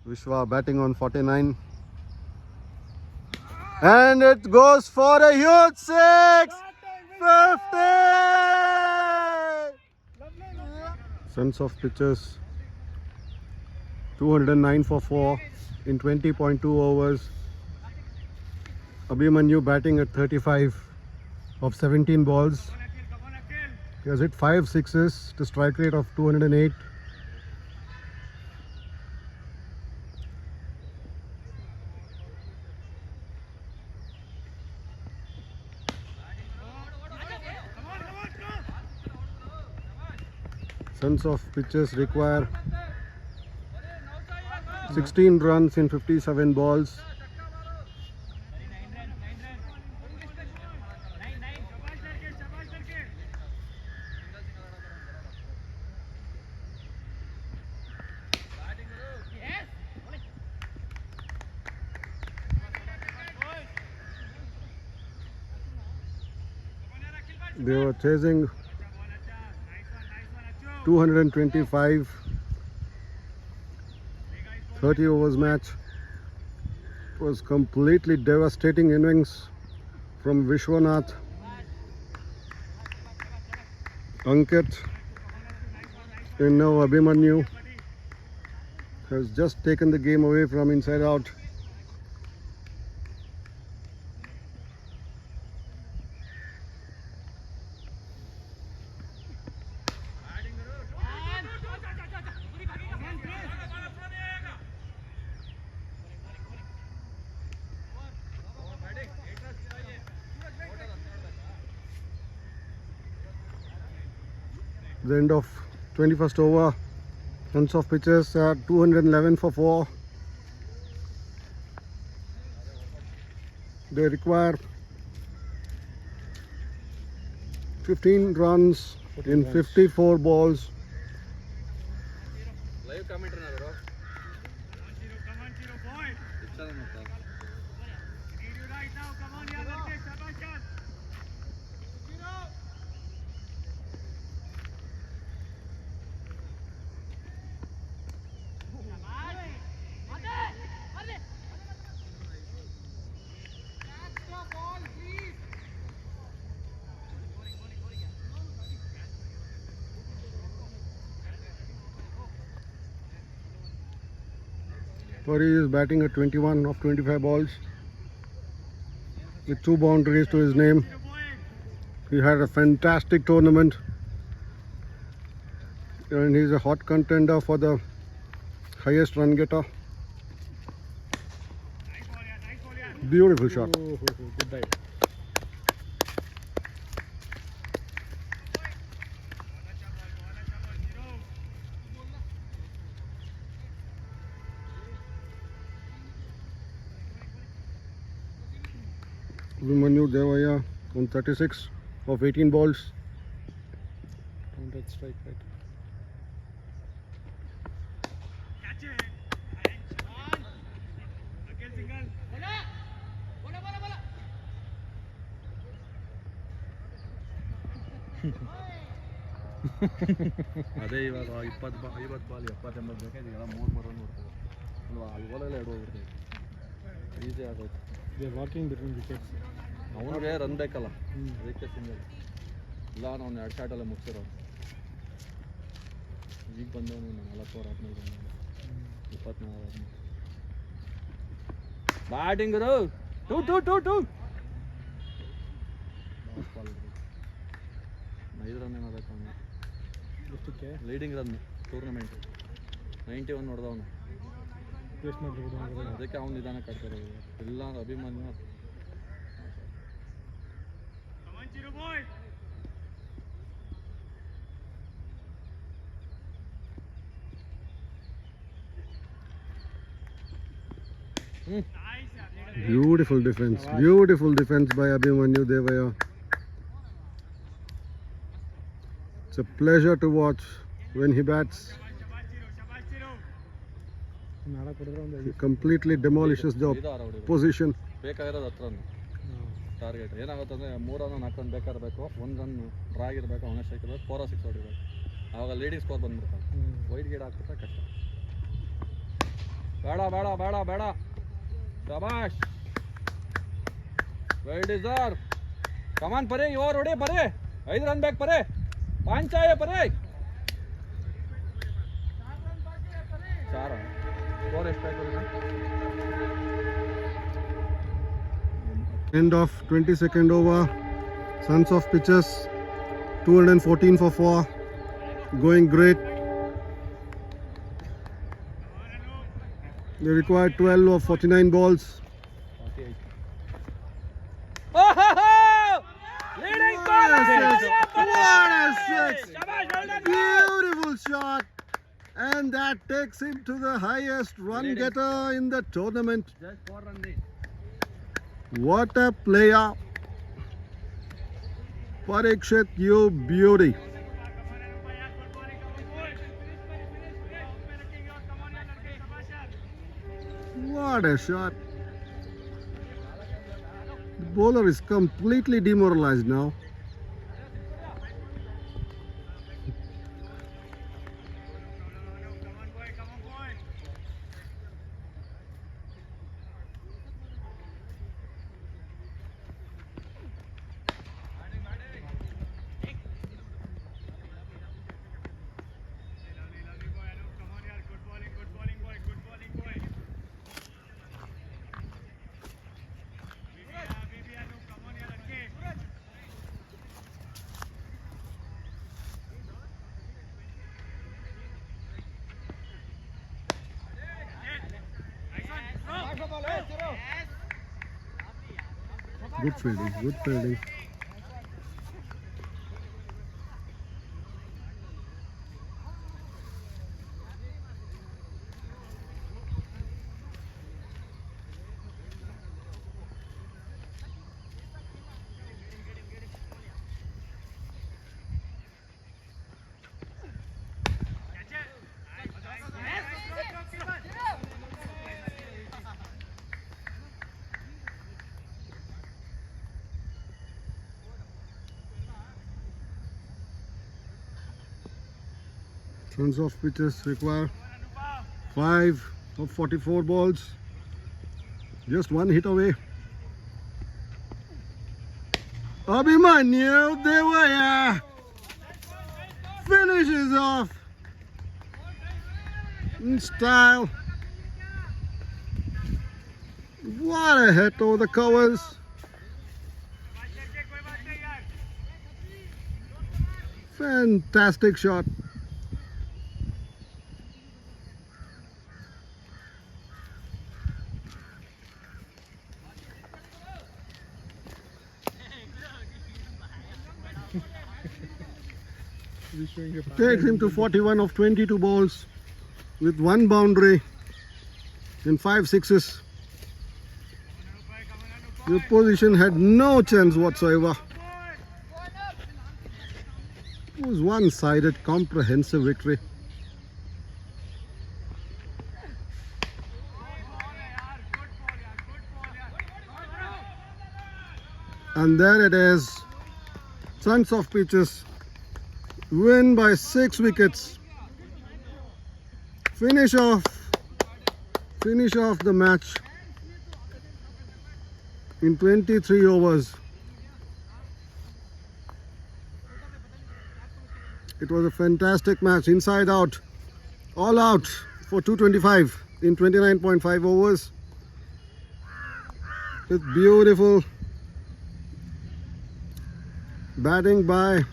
Vishwa batting on 49. And it goes for a huge six! 50! Sense of pitches. 209 for 4 in 20.2 overs. Abhimanyu batting at 35 of 17 balls. He has hit 5 sixes to strike rate of 208. Sense of pitches require 16 runs in 57 balls. They were chasing 225, 30 overs match. It was completely devastating innings from Vishwanath. Ankit and now Abhimanyu has just taken the game away from inside out. The end of 21st over. Runs of pitches are 211 for 4. They require 15 runs in 54 balls. Live commentary na bro. Puri is batting at 21 of 25 balls with 2 boundaries to his name. He had a fantastic tournament and he's a hot contender for the highest run getter. Beautiful shot. Good dive. Abhimanyu Devaya on 36 of 18 balls. Counter strike right. ಅದೇ ಇವಾಗ 20 ball 70 ಬೇಕಾದ್ರೆ ಈಗ 3 run ಹೊಡ್ತಾರೆ ಅಲ್ವಾ ಅಲ್ಲಿ ಗೋಲೆಲ್ಲ ಎರಡು ಹೋಗ್ಬಿಡ್ತಾರೆ easy ಆಗೋಯ್ತು they walking between wickets ಅವನಿಗೆ ರನ್ ಬೇಕಲ್ಲ ಅದಕ್ಕೆ ಸಿಂಗಲ್ ಇಲ್ಲ ನಾವು 2 ಶಾಟಲ್ಲೇ ಮುಗಿಸಿರೋ ಈಗ ಬಂದವನು 4 ಓವರ್ ಆದ್ಮೇಲೆ 24 ಆದ್ಮೇಲೆ ಬ್ಯಾಟಿಂಗರು ಟು 5 ರನ್ ಏನಾಗಬೇಕು ಅವನು ಎಷ್ಟಕ್ಕೆ ಲೀಡಿಂಗ್ ರನ್ ಟೂರ್ನಮೆಂಟ್ 91 ಹೊಡೆದವನು ಟೇಸ್ಟ್ ಮಾಡ್ಬೋದು ಅದಕ್ಕೆ ಅವ್ನು ನಿಧಾನ ಕಟ್ತಾರೆ ಇಲ್ಲ Abhimanyu Beautiful defense by Abhimanyu Devaya. It's a pleasure to watch when he bats. He completely demolishes the opposition. ಬೇಕಾಗಿರೋದು ಹತ್ರನೇ ಟಾರ್ಗೆಟ್ ಏನಾಗುತ್ತೆ ಅಂದರೆ 3 ರನ್ 4 ರನ್ ಬೇಕಾಗಿರಬೇಕು 1 ರನ್ ಡ್ರಾ ಆಗಿರಬೇಕು ಅವನೇ ಸ್ಟ್ರೈಕ್ ಇರಬೇಕು 4 or 6 ಹೊಡಿಬೇಕು ಆವಾಗ ಲೀಡಿಂಗ್ ಸ್ಕೋರ್ ಬಂದ್ಬಿಡ್ತಾರೆ ವೈಟ್ ಗೇಟ್ ಹಾಕ್ಬಿಟ್ರೆ ಕಷ್ಟ ಬೇಡ ಶಬಾಷ್ ವೆಲ್ ಡಿಸರ್ವ್ ಕಮಾನ್ ಪರೆ ಓವರ್ ಹೊಡೆ ಪರೆ 5 ರನ್ ಬೇಕು ಪರೆ ಪಾಂಚಾಯ ಪರೆ 4 ಸ್ಕೋರ್ ಎಷ್ಟು ಆಯ್ತು End of 22nd over. Sons of pitches 214 for 4. Going great. They require 12 of 49 balls. Leading What a six! Beautiful shot. And that takes him to the highest run getter in the tournament. Just 4 run lead. What a player. Parikshit, you beauty. What a shot. The bowler is completely demoralized now. Good fielding, good fielding. Sons of pitches require 5 of 44 balls. Just one hit away. Abhimanyu Devaya finishes off in style. What a hit over the covers. Fantastic shot. Takes him to 41 of 22 balls with 1 boundary and 5 sixes. The opposition had no chance whatsoever. It was one-sided, comprehensive victory. And there it is. Sons of pitches win by 6 wickets. Finish off the match in 23 overs. It was a fantastic match, inside out, all out for 225 in 29.5 overs with beautiful batting by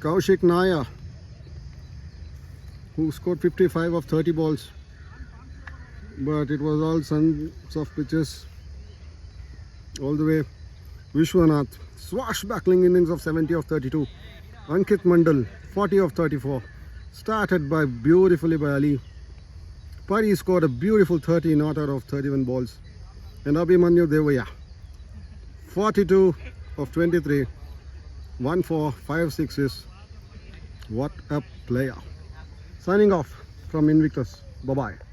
Kaushik Naya, who scored 55 of 30 balls. But it was all sons of pitches all the way. Vishwanath, swashbuckling innings of 70 of 32. Ankit Mandal, 40 of 34. Started by beautifully by Ali. Pari scored a beautiful 30 not out of 31 balls. And Abhimanyu Devaya, 42 of 23. 1-4, 5 sixes. What a player. Signing off from Invictus. Bye-bye.